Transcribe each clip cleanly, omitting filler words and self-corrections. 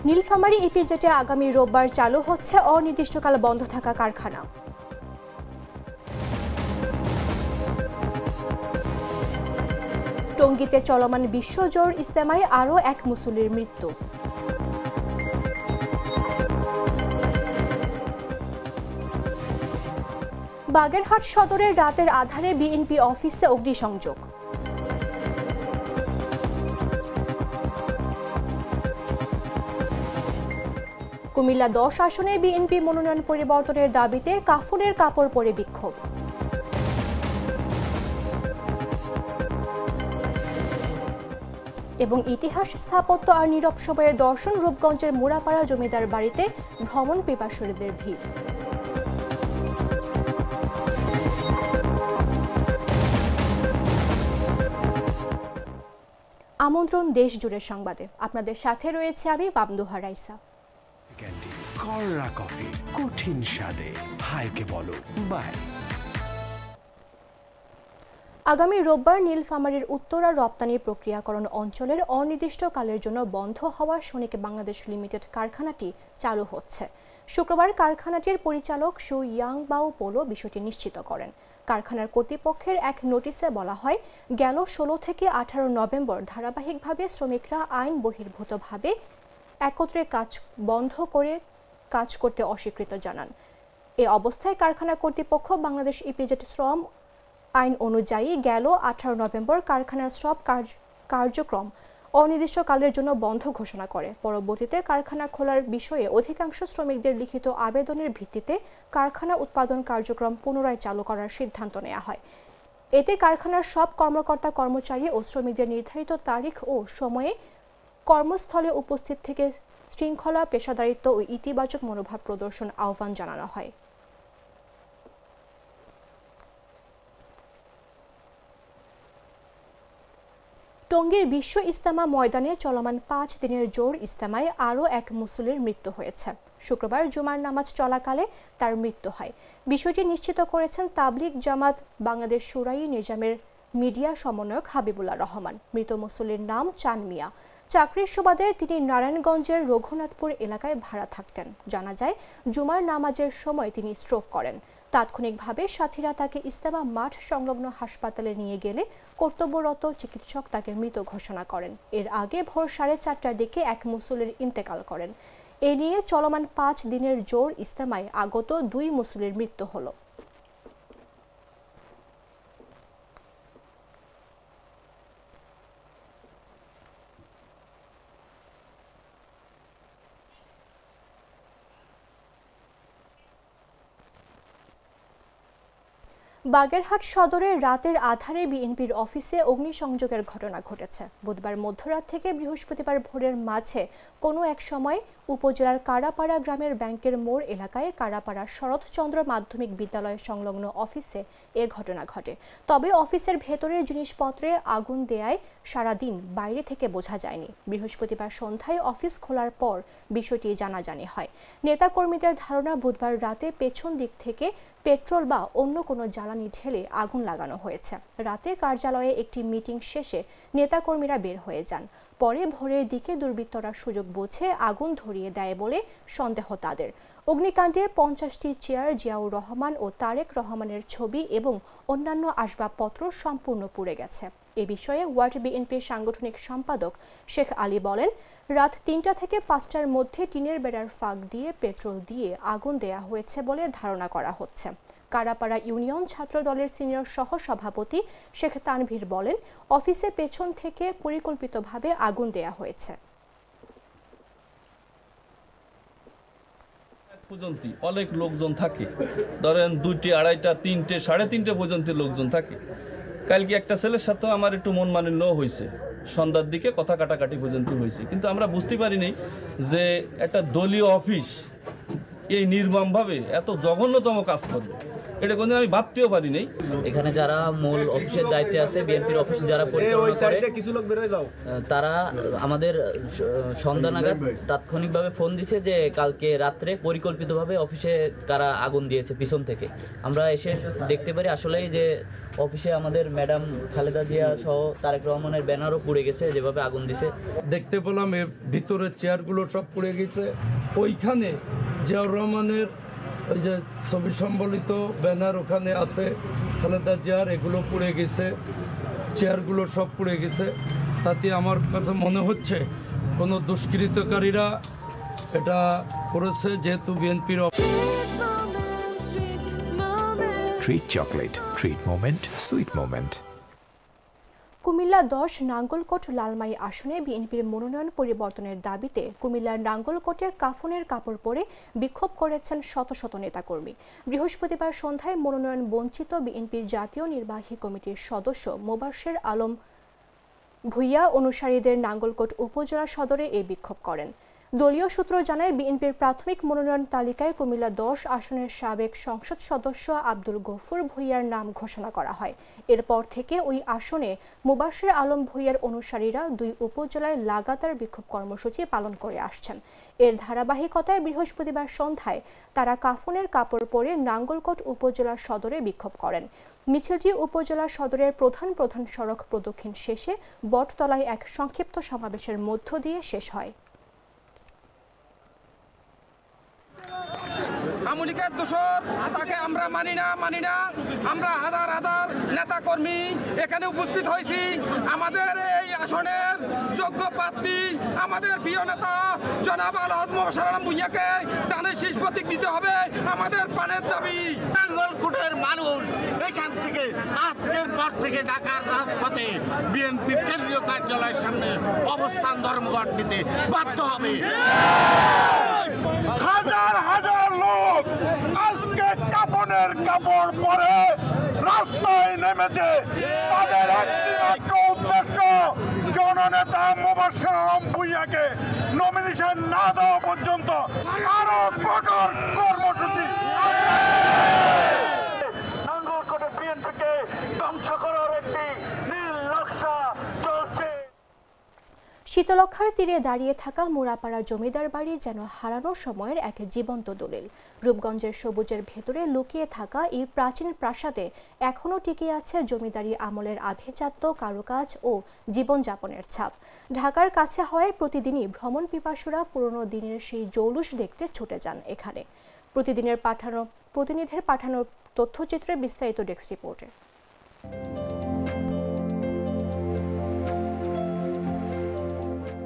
নীলফামারী ইপিজেডে আগামী রোববার চালু হচ্ছে অনির্দিষ্টকাল বন্ধ থাকা কারখানা। টঙ্গীতে চলমান বিশ্বজোড় ইজতেমায় আরও এক মুসল্লির মৃত্যু। বাগেরহাট সদরের রাতের আধারে বিএনপি অফিসে অগ্নিসংযোগ। কুমিল্লা 10 আসনে বিএনপি মনোনয়ন পরিবর্তনের দাবিতে কাফনের কাপড় পরে বিক্ষোভ। এবং ইতিহাস, স্থাপত্য আর নীরব সময়ের দর্শন, রূপগঞ্জের মুড়াপাড়া জমিদার বাড়িতে ভ্রমণ পিপাসুদের ভিড়। আমন্ত্রণ দেশ জুড়ে সংবাদে, আপনাদের সাথে রয়েছে আমি বামদুহা রাইসা। কররা কফি, কঠিন স্বাদে হাইকে বলো বাই। আগামী রোববার নীলফামারীর উত্তরা রপ্তানি প্রক্রিয়াকরণ অঞ্চলের অনির্দিষ্টকালের জন্য বন্ধ হওয়া সনিক বাংলাদেশ লিমিটেড কারখানাটি চালু হচ্ছে। শুক্রবার কারখানাটির পরিচালক সু ইয়াংবাও পোলো বিষয়টি নিশ্চিত করেন। কারখানার কর্তৃপক্ষের এক নোটিশে বলা হয়, গেল 16 থেকে 18 নভেম্বর ধারাবাহিকভাবে শ্রমিকরা আইন বহির্ভূতভাবে একত্রে বন্ধ করে কাজ করতে অস্বীকৃত জানান। এ অবস্থায় কারখানা কর্তৃপক্ষ বাংলাদেশ ইপিজেড শ্রম আইন অনুযায়ী গেল 18 নভেম্বর কারখানার সব কার্যক্রম অনির্দিষ্টকালের জন্য বন্ধ ঘোষণা করে। পরবর্তীতে কারখানা খোলার বিষয়ে অধিকাংশ শ্রমিকদের লিখিত আবেদনের ভিত্তিতে কারখানা উৎপাদন কার্যক্রম পুনরায় চালু করার সিদ্ধান্ত নেওয়া হয়। এতে কারখানার সব কর্মকর্তা কর্মচারী ও শ্রমিকদের নির্ধারিত তারিখ ও সময়ে কর্মস্থলে উপস্থিত থেকে শৃঙ্খলা, পেশাদারিত্ব ও ইতিবাচক মনোভাব প্রদর্শন আহ্বান জানানো হয়। টঙ্গীর বিশ্ব ইজতেমা ময়দানে চলমান 5 দিনের জোর ইজতেমায় আরও এক মুসল্লির মৃত্যু হয়েছে। শুক্রবার জুমার নামাজ চলাকালে তার মৃত্যু হয়। বিষয়টি নিশ্চিত করেছেন তাবলিগ জামাত বাংলাদেশ শুরাই নিজামের মিডিয়া সমন্বয়ক হাবিবুল্লাহ রহমান। মৃত মুসল্লির নাম চান মিয়া। চাকরির সুবাদে তিনি নারায়ণগঞ্জের রঘুনাথপুর এলাকায় ভাড়া থাকতেন। জানা যায়, জুমার নামাজের সময় তিনি স্ট্রোক করেন। তাৎক্ষণিকভাবে সাথীরা তাকে ইজতেমা মাঠ সংলগ্ন হাসপাতালে নিয়ে গেলে কর্তব্যরত চিকিৎসক তাকে মৃত ঘোষণা করেন। এর আগে ভোর 4:30টার দিকে এক মুসল্লির ইন্তেকাল করেন। এ নিয়ে চলমান 5 দিনের জোর ইজতেমায় আগত 2 মুসল্লির মৃত্যু হলো। বাগেরহাট সদরের রাতের আধারে বিএনপির অফিসে অগ্নিসংযোগের ঘটনা ঘটেছে। বুধবার মধ্যরাত থেকে বৃহস্পতিবার ভোরের মাঝে কোনো এক সময় উপজেলার কারাপাড়া গ্রামের ব্যাংকের মোড় এলাকায় কারাপাড়া শরৎচন্দ্র মাধ্যমিক বিদ্যালয় সংলগ্ন অফিসে এ ঘটনা ঘটে। তবে অফিসের ভেতরের জিনিসপত্রে আগুন দেয়ায় সারাদিন বাইরে থেকে বোঝা যায়নি। বৃহস্পতিবার সন্ধ্যায় অফিস খোলার পর বিষয়টি জানাজানি হয়। নেতাকর্মীদের ধারণা, বুধবার রাতে পেছন দিক থেকে পেট্রোল বা অন্য কোনো জ্বালানি ঢেলে আগুন লাগানো হয়েছে। রাতে কার্যালয়ে একটি মিটিং শেষে নেতাকর্মীরা বের হয়ে যান। পরে ভোরের দিকে দুর্বৃত্তরা সুযোগ বুঝে আগুন ধরিয়ে দেয় বলে সন্দেহ তাদের। অগ্নিকাণ্ডে 50টি চেয়ার, জিয়াউর রহমান ও তারেক রহমানের ছবি এবং অন্যান্য আসবাবপত্র সম্পূর্ণ পুড়ে গেছে। এ বিষয়ে ওয়ার্ড বিএনপির সাংগঠনিক সম্পাদক শেখ আলী বলেন, রাত 3টা থেকে 5টার মধ্যে টিনের বেড়ার ফাঁক দিয়ে পেট্রোল দিয়ে আগুন দেয়া হয়েছে বলে ধারণা করা হচ্ছে। কারাপাড়া ইউনিয়ন ছাত্র দলের সিনিয়র সহ সভাপতি শেখ তানভীর বলেন, অফিসে পেছন থেকে পরিকল্পিতভাবে আগুন দেয়া হয়েছে। পর্যন্ত অনেক লোকজন থাকে, ধরেন 2টে, 2:30, 3টে, 3:30 পর্যন্ত লোকজন থাকে। কালকে একটা ছেলের সাথে আমার একটু মন মালিন্য হয়েছে, সন্ধ্যার দিকে কথা কাটাকাটি পর্যন্ত হয়েছে। কিন্তু আমরা বুঝতে পারিনি যে একটা দলীয় অফিস এই নির্মমভাবে এত জঘন্যতম কাজ করবে। এটা কোনদিন আমি ভাবতেও পারি নাই। এখানে যারা মূল অফিসের দায়িত্বে আছে, বিএনপির অফিস যারা পরিচালনা করে, তারা আমাদের সন্ধ্যা নাগাদ তাৎক্ষণিকভাবে ফোন দিছে যে কালকে রাত্রে পরিকল্পিতভাবে অফিসে কারা আগুন দিয়েছে পিছন থেকে। আমরা এসে দেখতে পারি আসলেই যে অফিসে আমাদের ম্যাডাম খালেদা জিয়া সহ তারেক রহমানের ব্যানারও পুড়ে গেছে, যেভাবে আগুন দিছে। দেখতে পেলাম এর ভিতরের চেয়ারগুলো সব পুড়ে গেছে। ওইখানে জিয়াউর রহমানের ওই যে ছবি সম্বলিত ব্যানার ওখানে আছে খালেদা জিয়ার, এগুলো পুড়ে গেছে, চেয়ারগুলো সব পুড়ে গেছে। তাতে আমার কাছে মনে হচ্ছে কোনো দুষ্কৃতকারীরা এটা করেছে, যেহেতু বিএনপির treat chocolate, treat moment, sweet moment. Comilla 10 Nangalkot Lalmai আসনে বিএনপির মনোনয়ন পরিবর্তনের দাবিতে কুমিল্লার নাঙ্গলকোটে কাফনের কাপড় পরে বিক্ষোভ করেছেন শত শত নেতাকর্মী। বৃহস্পতিবার সন্ধ্যায় মনোনয়ন বঞ্চিত বিএনপির জাতীয় নির্বাহী কমিটির সদস্য মোবাশ্বের আলম ভূঁইয়া অনুসারীদের নাঙ্গলকোট উপজেলা সদরে এই বিক্ষোভ করেন। দলীয় সূত্র জানায়, বিএনপির প্রাথমিক মনোনয়ন তালিকায় কুমিল্লা 10 আসনের সাবেক সংসদ সদস্য আব্দুল গফুর ভূঁইয়ার নাম ঘোষণা করা হয়। এরপর থেকে ওই আসনে মোবাশ্বের আলম ভূঁইয়ার অনুসারীরা 2 উপজেলায় লাগাতার বিক্ষোভ কর্মসূচি পালন করে আসছেন। এর ধারাবাহিকতায় বৃহস্পতিবার সন্ধ্যায় তারা কাফনের কাপড় পরে নাঙ্গলকোট উপজেলা সদরে বিক্ষোভ করেন। মিছিলটি উপজেলা সদরের প্রধান প্রধান সড়ক প্রদক্ষিণ শেষে বটতলায় এক সংক্ষিপ্ত সমাবেশের মধ্য দিয়ে শেষ হয়। আমলিকের দোষর তাকে আমরা মানি না। আমরা হাজার হাজার নেতা কর্মী এখানে উপস্থিত হয়েছি। আমাদের এই আসনের যোগ্য প্রার্থী, আমাদের প্রিয় নেতা জনাব আলহাজ মোবাশ্বের আলম ভূঁইয়াকে দানের শীষ প্রতীক দিতে হবে আমাদের প্রাণের দাবি। নাঙ্গলকোটের মানুষ এখান থেকে আজকের পর থেকে ঢাকার রাজপথে বিএনপি কেন্দ্রীয় কার্যালয়ের সামনে অবস্থান ধর্মঘট নিতে বাধ্য হবে। হাজার হাজার লোক আজকে কাপনের কাপড় পরে রাস্তায় নেমেছে। তাদের একটিমাত্র উদ্দেশ্য জননেতা মোবাশ্বের আলম ভূঁইয়াকে নমিনেশন না দেওয়া পর্যন্ত আরো কঠোর কর্মসূচি। নাঙ্গলকোটে বিএনপিকে ধ্বংস করার একটি নীল নকশা চলছে। শীতলক্ষার তীরে দাঁড়িয়ে থাকা মুরাপাড়া জমিদার বাড়ি যেন হারানো সময়ের এক জীবন্ত দলিল। রূপগঞ্জের সবুজের ভেতরে লুকিয়ে থাকা এই প্রাচীন প্রাসাদে এখনও টিকে আছে জমিদারি আমলের আভিজাত্য, কারুকাজ ও জীবনযাপনের ছাপ। ঢাকার কাছে হয় প্রতিদিনই ভ্রমণ পিপাসুরা পুরনো দিনের সেই জৌলুস দেখতে ছুটে যান এখানে। প্রতিনিধির পাঠানো তথ্যচিত্রে বিস্তারিত ডেস্ক রিপোর্টে।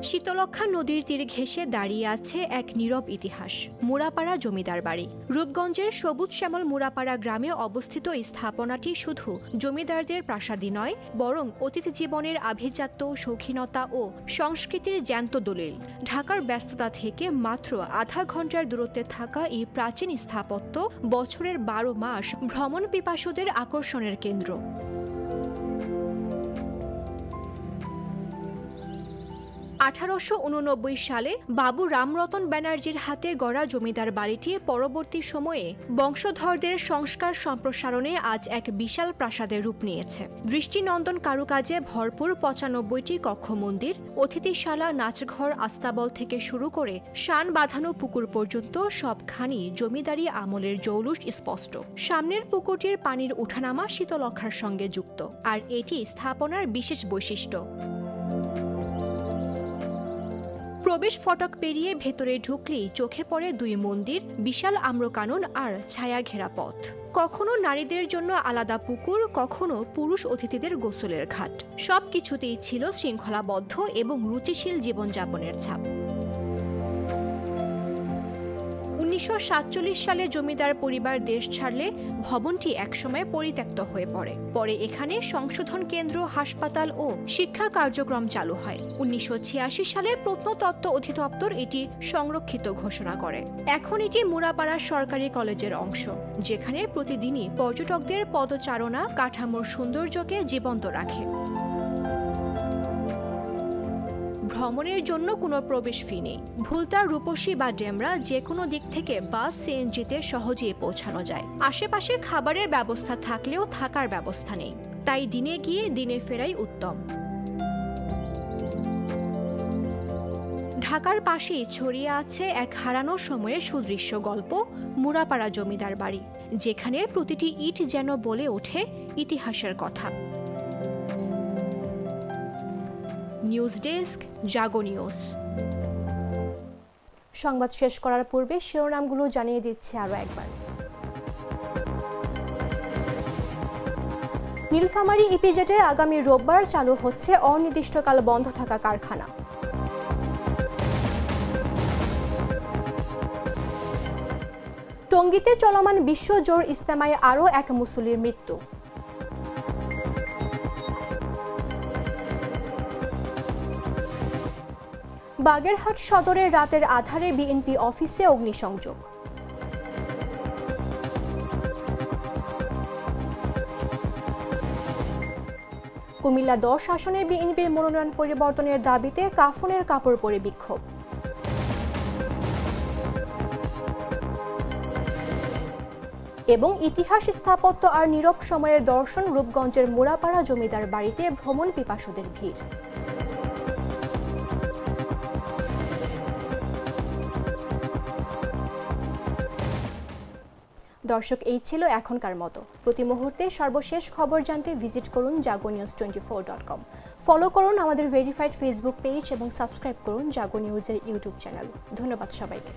শীতলক্ষা নদীর তীর ঘেঁষে দাঁড়িয়ে আছে এক নীরব ইতিহাস, মুরাপাড়া জমিদার বাড়ি। রূপগঞ্জের সবুজ শ্যামল মুরাপাড়া গ্রামে অবস্থিত এই স্থাপনাটি শুধু জমিদারদের প্রাসাদই নয়, বরং অতীত জীবনের আভিজাত্য, শৌখিনতা ও সংস্কৃতির জ্যান্ত দলিল। ঢাকার ব্যস্ততা থেকে মাত্র আধা ঘন্টার দূরত্বে থাকা এই প্রাচীন স্থাপত্য বছরের 12 মাস ভ্রমণ পিপাসুদের আকর্ষণের কেন্দ্র। 1889 সালে বাবু রামরতন ব্যানার্জির হাতে গড়া জমিদার বাড়িটি পরবর্তী সময়ে বংশধরদের সংস্কার সম্প্রসারণে আজ এক বিশাল প্রাসাদের রূপ নিয়েছে। দৃষ্টিনন্দন কারুকাজে ভরপুর 95টি কক্ষ মন্দির, অতিথিশালা, নাচঘর, আস্তাবল থেকে শুরু করে শান বাঁধানো পুকুর পর্যন্ত সবখানি জমিদারি আমলের জৌলুস স্পষ্ট। সামনের পুকুরটির পানির উঠানামা শীতলক্ষার সঙ্গে যুক্ত, আর এটি স্থাপনার বিশেষ বৈশিষ্ট্য। প্রবেশ ফটক পেরিয়ে ভেতরে ঢুকলেই চোখে পড়ে 2 মন্দির, বিশাল আম্রকানন আর ছায়া ঘেরা পথ। কখনো নারীদের জন্য আলাদা পুকুর, কখনো পুরুষ অতিথিদের গোসলের ঘাট। সবকিছুতেই ছিল শৃঙ্খলাবদ্ধ এবং রুচিশীল জীবনযাপনের ছাপ। 1947 সালে জমিদার পরিবার দেশ ছাড়লে ভবনটি একসময় পরিত্যক্ত হয়ে পড়ে। পরে এখানে সংশোধন কেন্দ্র, হাসপাতাল ও শিক্ষা কার্যক্রম চালু হয়। 1986 সালে প্রত্নতত্ত্ব অধিদপ্তর এটি সংরক্ষিত ঘোষণা করে। এখন এটি মুরাপাড়া সরকারি কলেজের অংশ, যেখানে প্রতিদিনই পর্যটকদের পদচারণা কাঠামোর সৌন্দর্যকে জীবন্ত রাখে। ভ্রমণের জন্য কোনো প্রবেশ ফি নেই। ভুলতা, রূপসী বা ডেমরা যে কোনো দিক থেকে বাস, সিএনজিতে সহজেই পৌঁছানো যায়। আশেপাশে খাবারের ব্যবস্থা থাকলেও থাকার ব্যবস্থা নেই, তাই দিনে গিয়ে দিনে ফেরাই উত্তম। ঢাকার পাশেই ছড়িয়ে আছে এক হারানো সময়ের সুদৃশ্য গল্প, মুরাপাড়া জমিদার বাড়ি, যেখানে প্রতিটি ইট যেন বলে ওঠে ইতিহাসের কথা। নিউজ ডেস্ক, জাগো নিউজ। সংবাদ শেষ করার পূর্বে শিরোনামগুলো জানিয়ে দিচ্ছে আরও একবার। নীলফামারী ইপিজেডে আগামী রোববার চালু হচ্ছে অনির্দিষ্টকাল বন্ধ থাকা কারখানা। টঙ্গীতে চলমান বিশ্ব জোর ইজতেমায় আরও এক মুসল্লির মৃত্যু। বাগেরহাট সদরের রাতের আধারে বিএনপি অফিসে অগ্নিসংযোগ। কুমিল্লা 10 আসনে বিএনপির মনোনয়ন পরিবর্তনের দাবিতে কাফনের কাপড় পরে বিক্ষোভ। এবং ইতিহাস, স্থাপত্য আর নীরব সময়ের দর্শন, রূপগঞ্জের মুরাপাড়া জমিদার বাড়িতে ভ্রমণ পিপাসুদের ভিড়। দর্শক, এই ছিল এখনকার মতো। প্রতি মুহূর্তে সর্বশেষ খবর জানতে ভিজিট করুন jagonews24.com। ফলো করুন আমাদের ভেরিফাইড ফেসবুক পেজ এবং সাবস্ক্রাইব করুন জাগো নিউজের ইউটিউব চ্যানেল। ধন্যবাদ সবাইকে।